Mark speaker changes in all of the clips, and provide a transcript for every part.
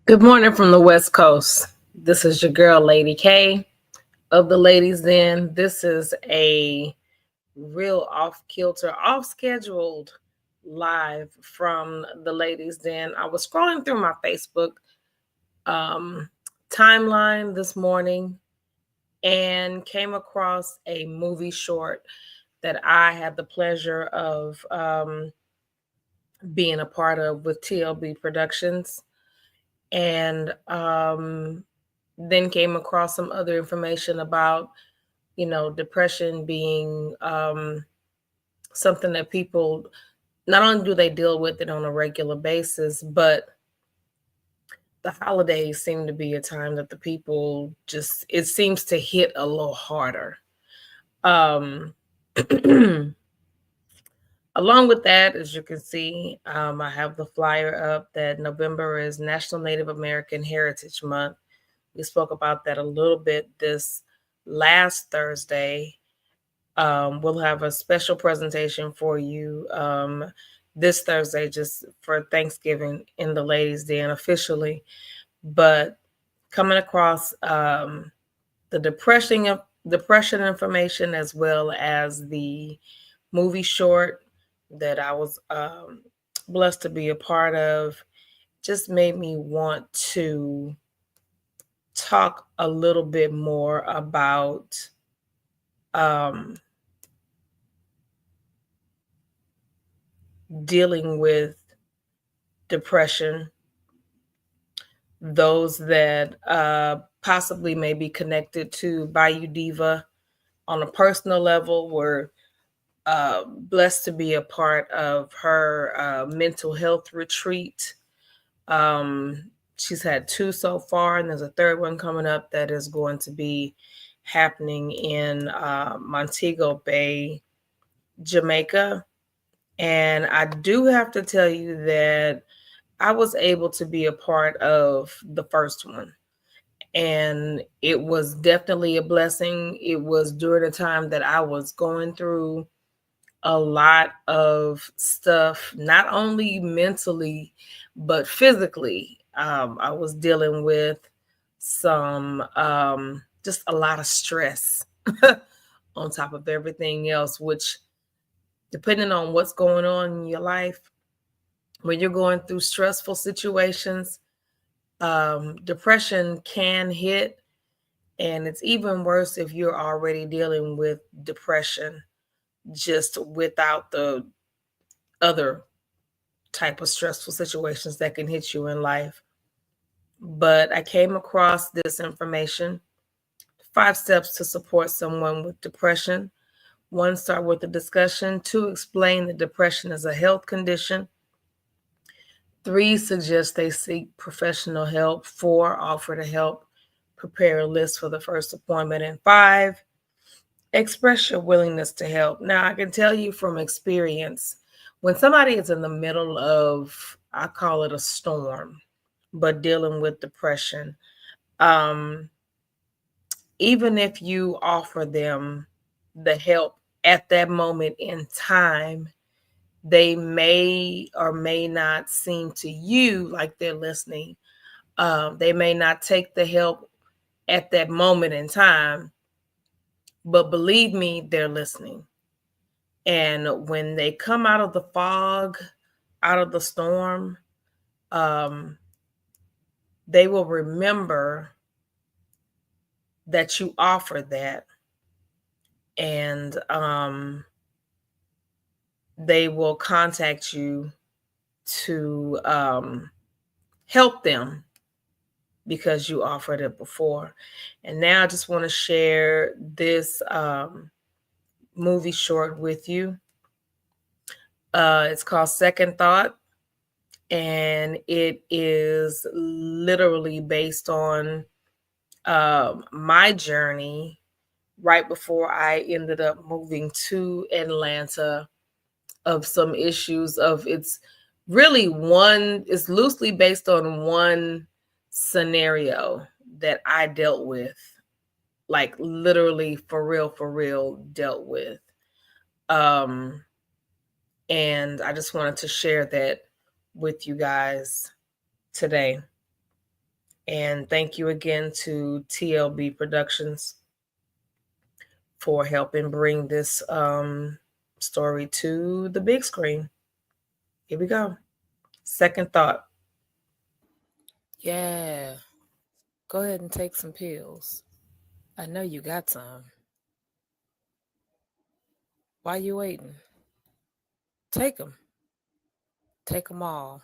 Speaker 1: Good morning from the West Coast. This is your girl, Lady K of the Ladies Den. This is a real off kilter, off scheduled live from the Ladies Den. I was scrolling through my Facebook um, timeline this morning and came across a movie short that I had the pleasure of being a part of with TLB Productions. And then came across some other information about, depression being something that people not only do they deal with it on a regular basis, but the holidays seem to be a time that the people just it seems to hit a little harder. Um, Along with that, as you can see, I have the flyer up that November is National Native American Heritage Month. We spoke about that a little bit this last Thursday. We'll have a special presentation for you this Thursday, just for Thanksgiving in the Ladies' Den officially. But coming across the depression information as well as the movie short that I was blessed to be a part of, just made me want to talk a little bit more about um, dealing with depression, those that possibly may be connected to Bayou Diva on a personal level. Were blessed to be a part of her mental health retreat. She's had two so far, and there's a third one coming up that is going to be happening in Montego Bay, Jamaica. And I do have to tell you that I was able to be a part of the first one. And it was definitely a blessing. It was during a time that I was going through a lot of stuff, not only mentally, but physically. I was dealing with some, just a lot of stress on top of everything else, which, depending on what's going on in your life, when you're going through stressful situations, depression can hit. And it's even worse if you're already dealing with depression, just without the other type of stressful situations that can hit you in life. But I came across this information: 5 steps to support someone with depression. One, start with the discussion. 2, explain that depression is a health condition. 3, suggest they seek professional help. 4, offer to help. Prepare a list for the first appointment. And 5, express your willingness to help. Now, I can tell you from experience, when somebody is in the middle of, I call it a storm, but dealing with depression, um, even if you offer them the help at that moment in time, they may or may not seem to you like they're listening. They may not take the help at that moment in time, but believe me, they're listening. And when they come out of the fog, out of the storm, um, they will remember that you offered that. And they will contact you to help them because you offered it before. And now I just want to share this movie short with you. It's called Second Thought, and it is literally based on my journey right before I ended up moving to Atlanta, of some issues of it's loosely based on one scenario that I dealt with, like literally for real dealt with. Um and I just wanted to share that with you guys today. And thank you again to TLB Productions for helping bring this story to the big screen. Here we go. Second thought. Yeah, go ahead and take some pills. I know you got some. Why you waiting? Take them. Take them all.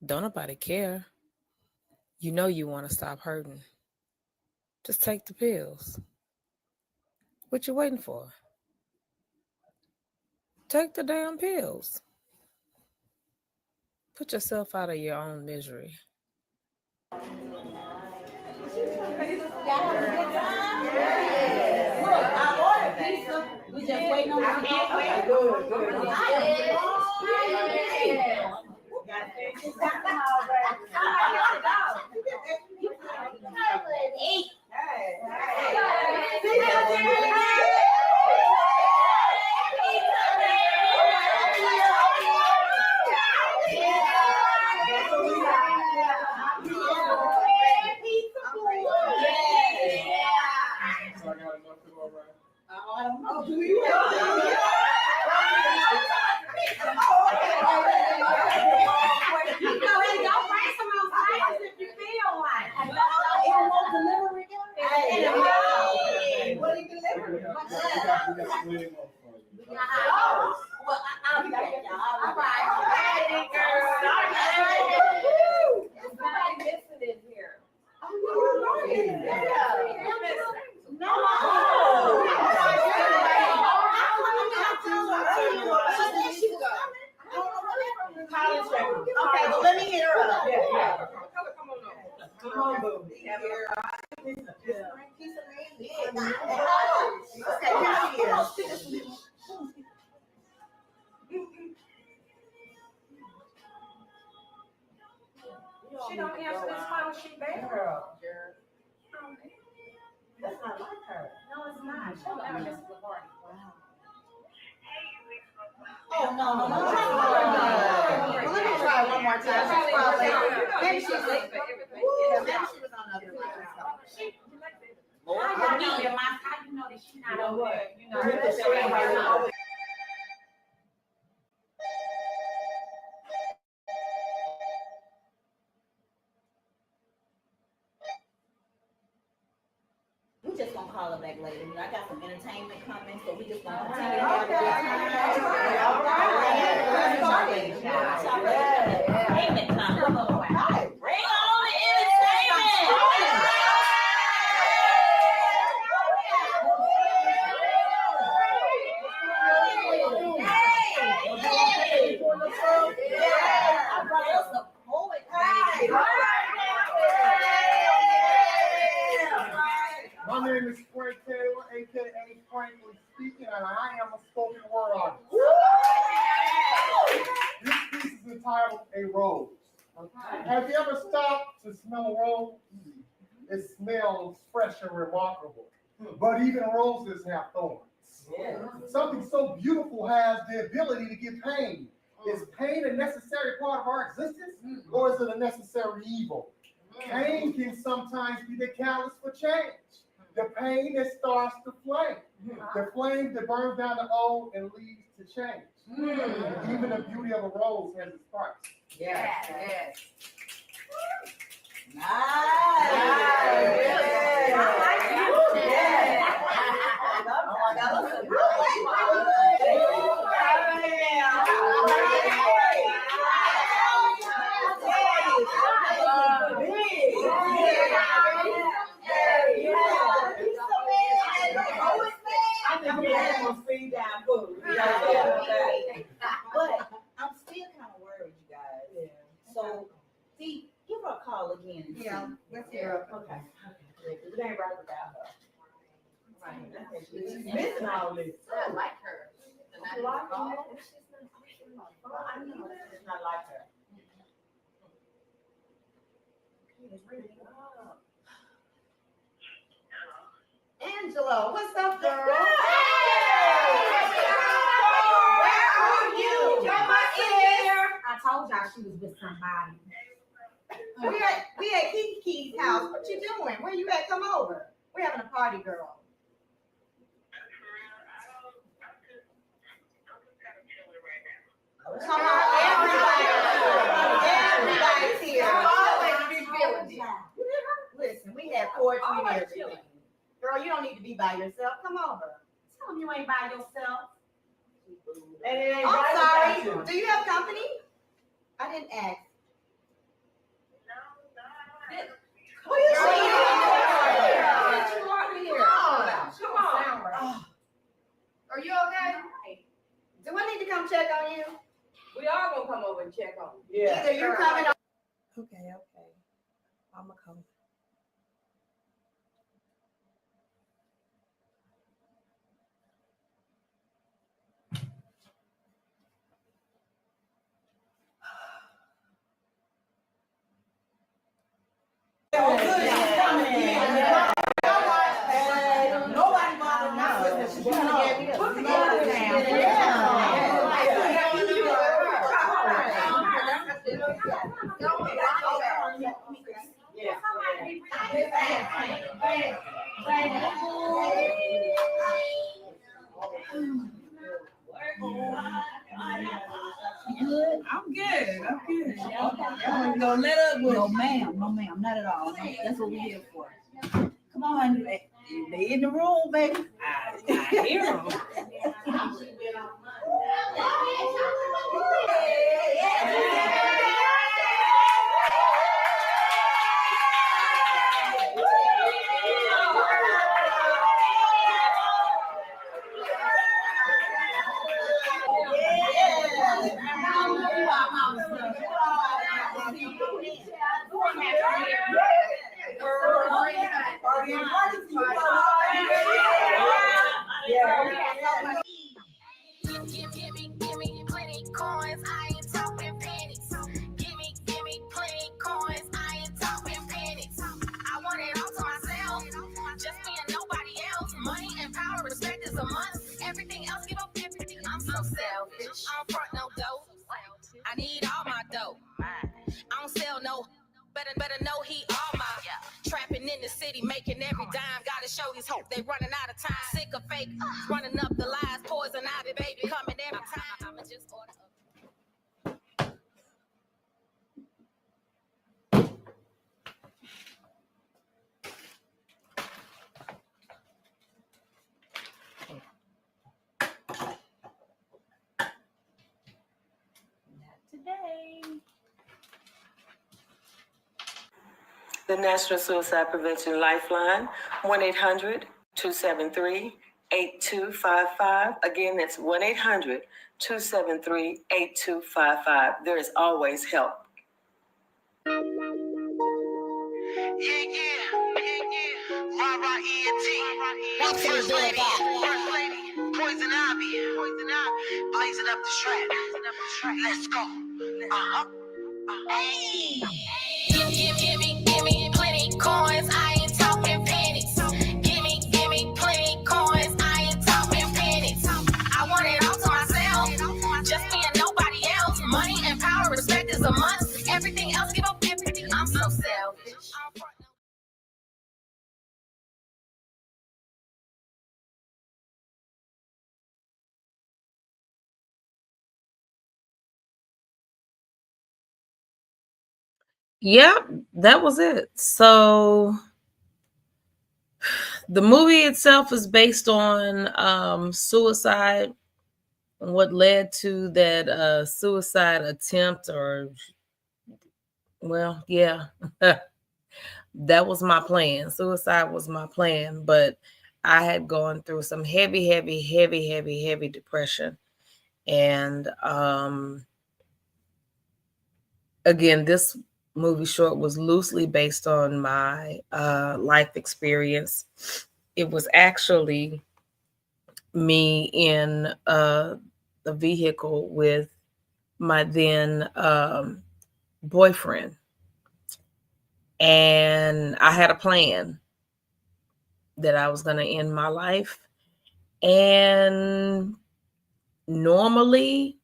Speaker 1: Don't nobody care. You know you want to stop hurting. Just take the pills. What you waiting for? Take the damn pills. Put yourself out of your own misery.
Speaker 2: We just waiting on the Okay, well, let me hear her. Come on, boo. She don't answer this phone. She better. That's not like her. No, it's not. She'll never miss the party. Wow. Oh, no. Well, let me try one more time. She's probably, maybe she's late for everything. Maybe she was on other line. How you know that she's not over there? You know, we just gonna call her back later. I got some entertainment coming, so we just gonna continue to have a good time. Entertainment time. Bring on the
Speaker 3: My name is Frank Taylor, aka Frankly Speaking, and I am a spoken word artist. This piece is entitled A Rose. Have you ever stopped to smell a rose? It smells fresh and remarkable. But even roses have thorns. Something so beautiful has the ability to give pain. Is pain a necessary part of our existence, or is it a necessary evil? Pain can sometimes be the catalyst for change. The pain that starts the flame. The flame that burns down the old and leads to change. Even the beauty of a rose has its price.
Speaker 2: Yes. But I'm still kind of worried, you guys. So, see, give her a call again.
Speaker 4: Yeah, let's hear it.
Speaker 2: Okay. It ain't right without her. She's missing all this.
Speaker 4: I like her.
Speaker 2: I know it's not like her.
Speaker 4: Angela, what's up, girl?
Speaker 2: Where are you?
Speaker 4: Come on here. I told y'all she was with somebody. We at Kiki's house. What you doing? Where you at? Come over. We're having a party, girl. Come on, everybody's here. Always be feeling it. Listen, we have poetry and everything. Girl, you don't need to be by yourself. Come over.
Speaker 2: Tell them you ain't by yourself.
Speaker 4: I'm sorry. Do you have company? I didn't ask. Who you see? Come on. Are you okay? Do I need to come check on you?
Speaker 5: We are gonna come over and check on you.
Speaker 3: Yeah.
Speaker 4: Either you're coming or
Speaker 1: Okay. I'm gonna come.
Speaker 2: Nobody bothered my sister. She's gonna get me put together
Speaker 6: I'm good. I'm gonna let up with.
Speaker 2: No, ma'am, not at all. That's what we're here for. Come on, they in the room, baby.
Speaker 6: I hear them.
Speaker 7: Give me plenty coins, I ain't talking pennies. Give me plenty coins, I ain't talking pennies. I want it all to myself, just me and nobody else. Money and power, respect is a must. Everything else give up 50. I'm so selfish. I don't front no dough. I need all my dough. I don't sell no. Better know he all my. Trapping in the city, making every dime. Gotta show these hope they running out of time. Sick of fake, running up the lies, poison ivy, baby, coming every time. I'ma just order up.
Speaker 2: Today.
Speaker 8: The National Suicide Prevention Lifeline, 1-800-273-8255. Again, that's 1-800-273-8255. There is always help.
Speaker 9: Yeah. Rah-rah ENT. First lady, poison ivy. Blazing up the strap. Let's go. Hey.
Speaker 7: Give me plenty coins, I ain't talking pennies. Give me plenty coins, I ain't talking pennies. I want it all to myself, just me and nobody else. Money and power, respect is a must. Everything else give up 50. I'm so selfish.
Speaker 1: Yep, that was it. So the movie itself is based on suicide and what led to that suicide attempt, or well, yeah. That was my plan. Suicide was my plan, but I had gone through some heavy depression. And again, this movie short was loosely based on my life experience. It was actually me in the vehicle with my then boyfriend. And I had a plan that I was going to end my life. And normally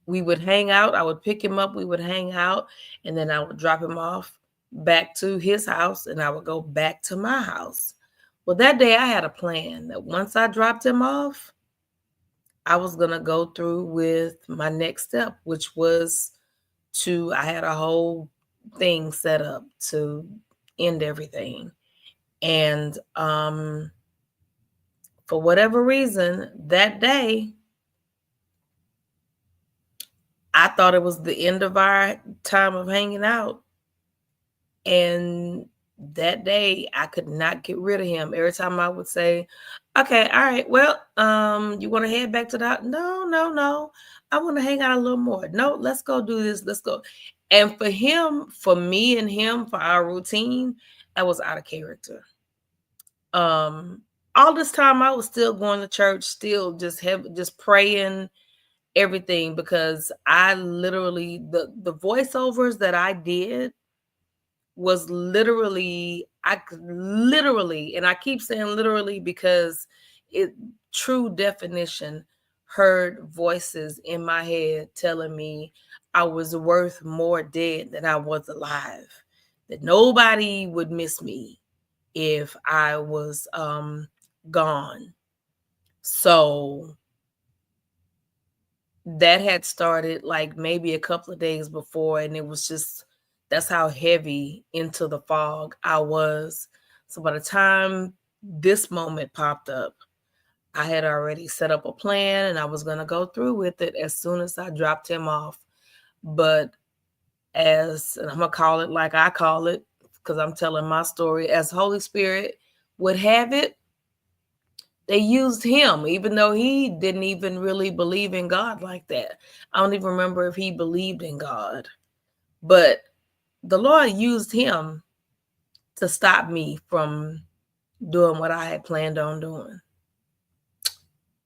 Speaker 1: we would hang out. I would pick him up. We would hang out. And then I would drop him off back to his house. And I would go back to my house. Well, that day I had a plan that once I dropped him off, I was going to go through with my next step, which was I had a whole thing set up to end everything. And for whatever reason, that day, I thought it was the end of our time of hanging out. And that day, I could not get rid of him. Every time I would say, okay, all right, well, you want to head back to the house? No. I want to hang out a little more. No, let's go do this. Let's go. And for him, for me and him, for our routine, that was out of character. All this time I was still going to church, still just praying, everything, because I literally, the voiceovers that I did was literally, and I keep saying literally because it true definition, heard voices in my head telling me I was worth more dead than I was alive, that nobody would miss me if I was gone. So that had started like maybe a couple of days before, and it was just, that's how heavy into the fog I was. So by the time this moment popped up, I had already set up a plan and I was going to go through with it as soon as I dropped him off. But and I'm going to call it like I call it, because I'm telling my story, as Holy Spirit would have it, they used him, even though he didn't even really believe in God like that. I don't even remember if he believed in God, but the Lord used him to stop me from doing what I had planned on doing.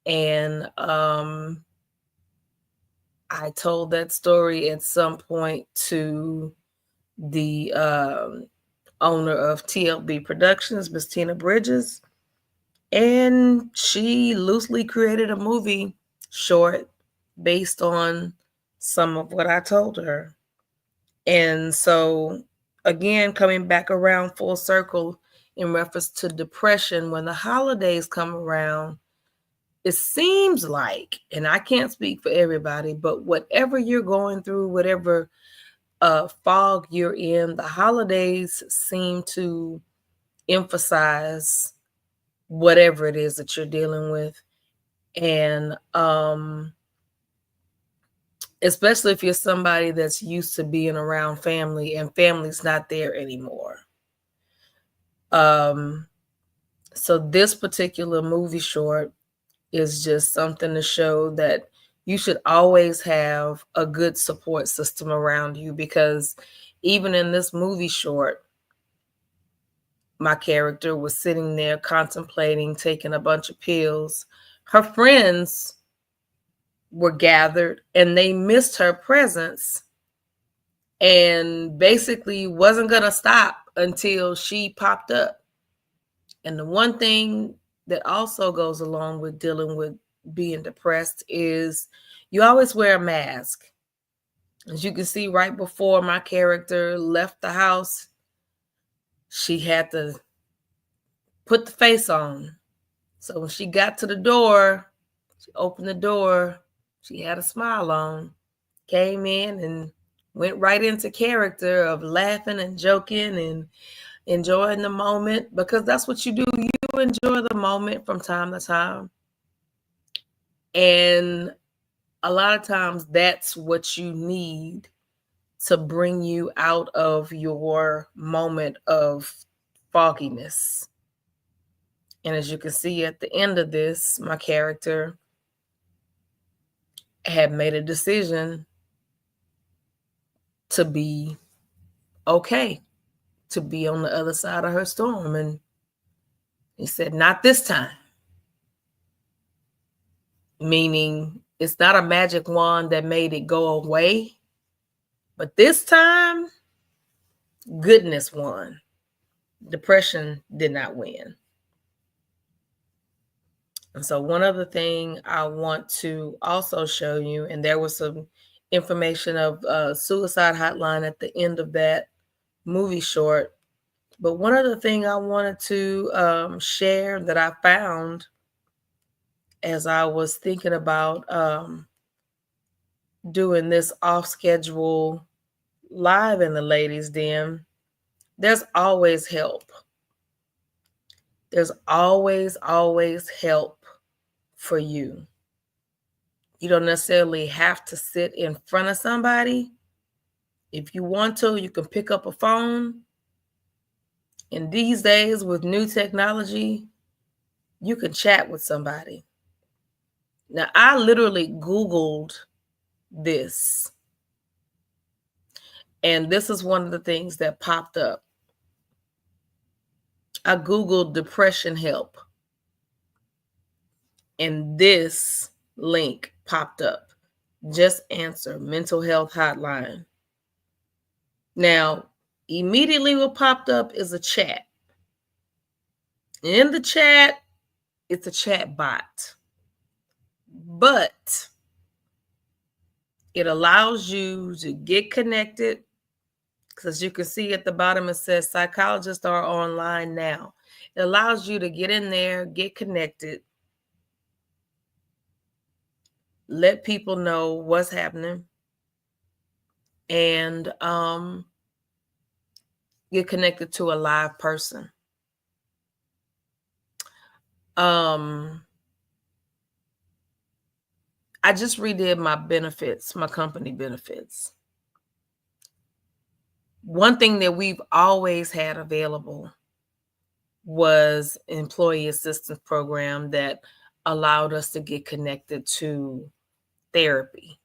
Speaker 1: And I told that story at some point to the owner of TLB Productions, Miss Tina Bridges, and she loosely created a movie short based on some of what I told her. And so, again, coming back around full circle in reference to depression, when the holidays come around, it seems like, and I can't speak for everybody, but whatever you're going through, whatever fog you're in, the holidays seem to emphasize whatever it is that you're dealing with. And especially if you're somebody that's used to being around family and family's not there anymore. So this particular movie short is just something to show that you should always have a good support system around you, because even in this movie short, my character was sitting there contemplating taking a bunch of pills. Her friends were gathered and they missed her presence and basically wasn't going to stop until she popped up. And the one thing that also goes along with dealing with being depressed is you always wear a mask. As you can see, right before my character left the house, she had to put the face on. So when she got to the door, she opened the door, she had a smile on, came in and went right into character of laughing and joking and enjoying the moment, because that's what you do. You enjoy the moment from time to time. And a lot of times that's what you need to bring you out of your moment of fogginess. And as you can see at the end of this, my character had made a decision to be okay, to be on the other side of her storm. And he said, not this time. Meaning it's not a magic wand that made it go away, but this time, goodness won. Depression did not win. And so one other thing I want to also show you, and there was some information of suicide hotline at the end of that movie short. But one other thing I wanted to share that I found as I was thinking about doing this off schedule live in the ladies' den, there's always help. There's always help for you. You don't necessarily have to sit in front of somebody. If you want to, you can pick up a phone. And these days with new technology, you can chat with somebody. Now, I literally Googled this. And this is one of the things that popped up. I Googled depression help. And this link popped up. Just Answer Mental Health Hotline. Now, immediately what popped up is a chat. In the chat, it's a chat bot. But it allows you to get connected. Because you can see at the bottom, it says psychologists are online now. It allows you to get in there, get connected, let people know what's happening, and get connected to a live person. I just redid my benefits, my company benefits. One thing that we've always had available was employee assistance program that allowed us to get connected to therapy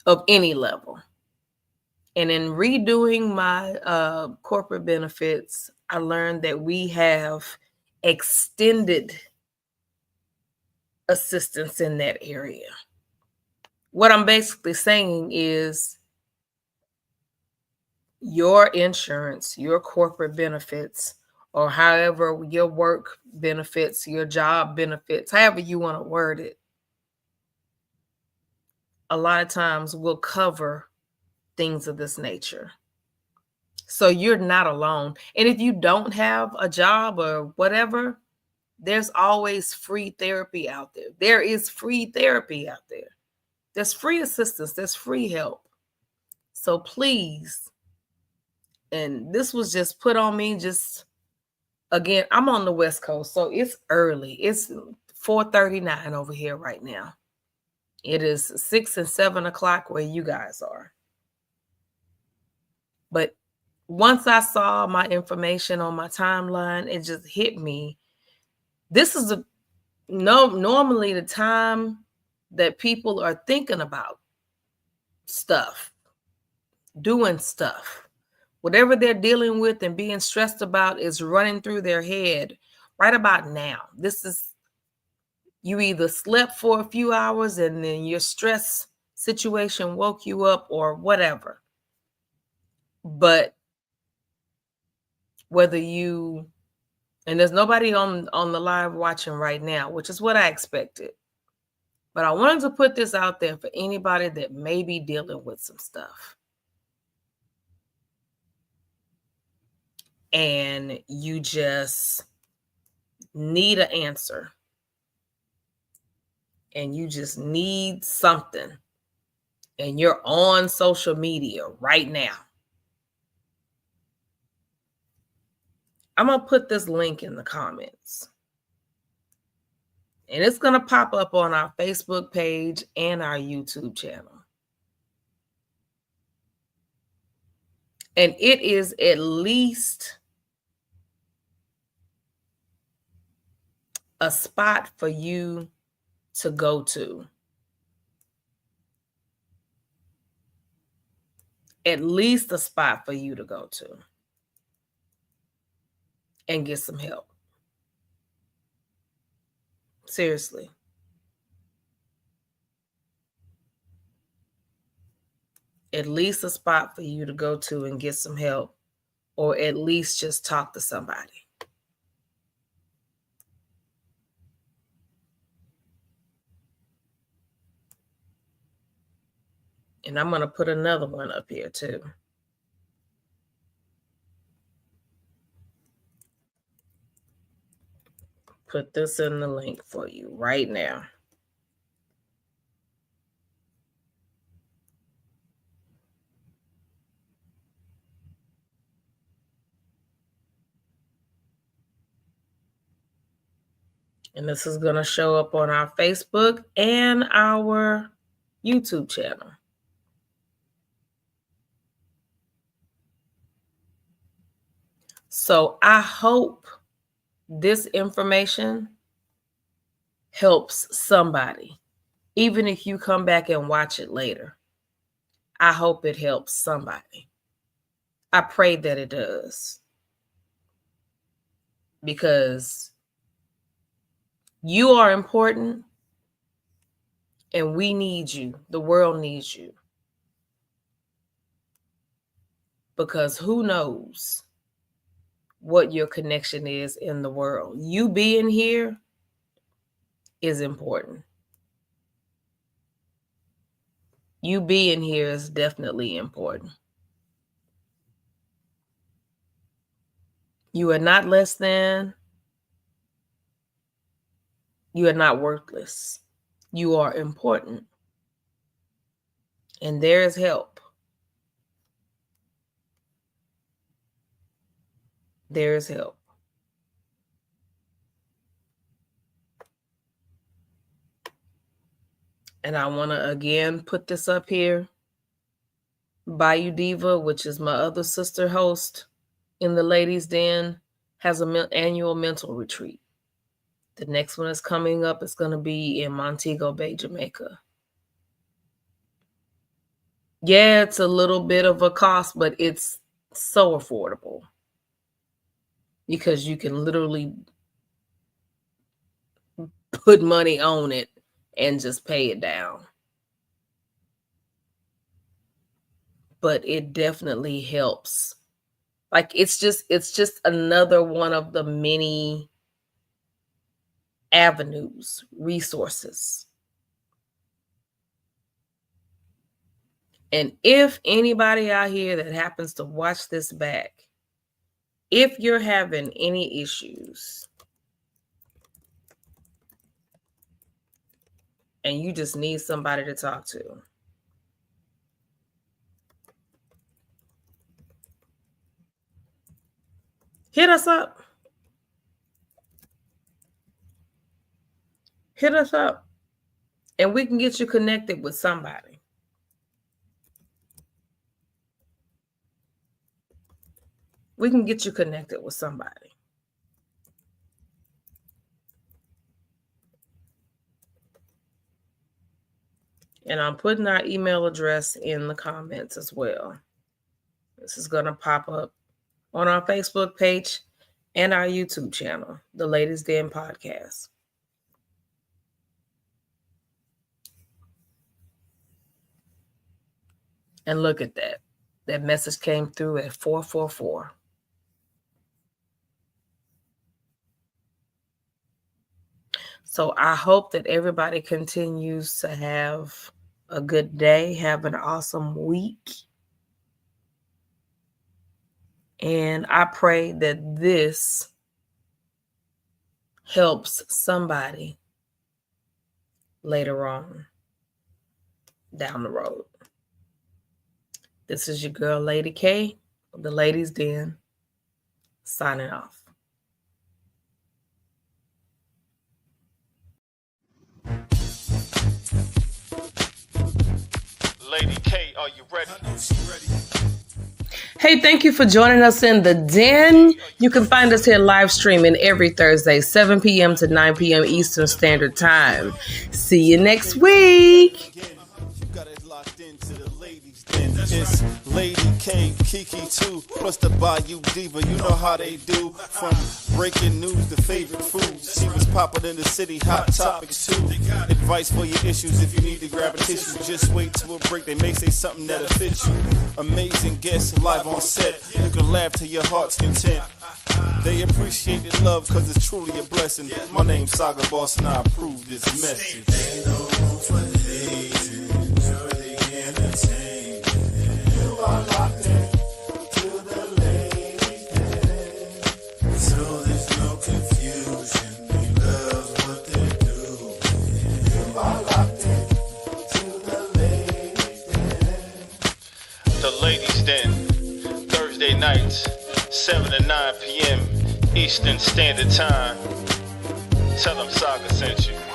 Speaker 1: of any level. And in redoing my corporate benefits, I learned that we have extended assistance in that area. What I'm basically saying is your insurance, your corporate benefits, or however your work benefits, your job benefits, however you want to word it, a lot of times will cover things of this nature. So you're not alone. And if you don't have a job or whatever, there's always free therapy out there. There is free therapy out there. There's free assistance. There's free help. So please, and this was just put on me just, again, I'm on the West Coast, so it's early. It's 4:39 over here right now. It is 6 and 7 o'clock where you guys are. But once I saw my information on my timeline, it just hit me. This is normally the time that people are thinking about stuff, doing stuff. Whatever they're dealing with and being stressed about is running through their head right about now. This is, you either slept for a few hours and then your stress situation woke you up or whatever. But whether you, and there's nobody on the live watching right now, which is what I expected. But I wanted to put this out there for anybody that may be dealing with some stuff. And you just need an answer. And you just need something. And you're on social media right now. I'm going to put this link in the comments. And it's going to pop up on our Facebook page and our YouTube channel. And it is at least a spot for you to go to. At least a spot for you to go to and get some help. Seriously. At least a spot for you to go to and get some help, or at least just talk to somebody. And I'm going to put another one up here too. Put this in the link for you right now. And this is going to show up on our Facebook and our YouTube channel. So I hope this information helps somebody, even if you come back and watch it later. I hope it helps somebody. I pray that it does. Because you are important and we need you. The world needs you. Because who knows what your connection is in the world. You being here is important. You being here is definitely important. You are not less than. You are not worthless. You are important. And there is help. There is help. And I want to again put this up here. Bayou Diva, which is my other sister host in the Ladies Den, has an annual mental retreat. The next one is coming up. It's going to be in Montego Bay, Jamaica. Yeah, it's a little bit of a cost, but it's so affordable. Because you can literally put money on it and just pay it down. But it definitely helps. Like it's just another one of the many avenues, resources. And if anybody out here that happens to watch this back, if you're having any issues and you just need somebody to talk to, hit us up. Hit us up and we can get you connected with somebody. We can get you connected with somebody. And I'm putting our email address in the comments as well. This is going to pop up on our Facebook page and our YouTube channel, The Ladies Den Podcast. And look at that. That message came through at 444. So I hope that everybody continues to have a good day, have an awesome week. And I pray that this helps somebody later on down the road. This is your girl, Lady K, of the Ladies Den, signing off.
Speaker 10: Lady K, are you ready?
Speaker 1: Hey, thank you for joining us in the Den. You can find us here live streaming every Thursday, 7 p.m. to 9 p.m. Eastern Standard Time. See you next week.
Speaker 10: It's Lady K, Kiki too, plus the Bayou Diva. You know how they do. From breaking news to favorite foods. She was popular in the city, hot topics too. Advice for your issues if you need to grab a tissue. Just wait till a break, they may say something that'll fit you. Amazing guests live on set. You can laugh to your heart's content. They appreciate the love cause it's truly a blessing. My name's Saga Boss and I approve this message. the ladies then. Thursday nights, 7 to 9 p.m. Eastern Standard Time. Tell them Saga sent you.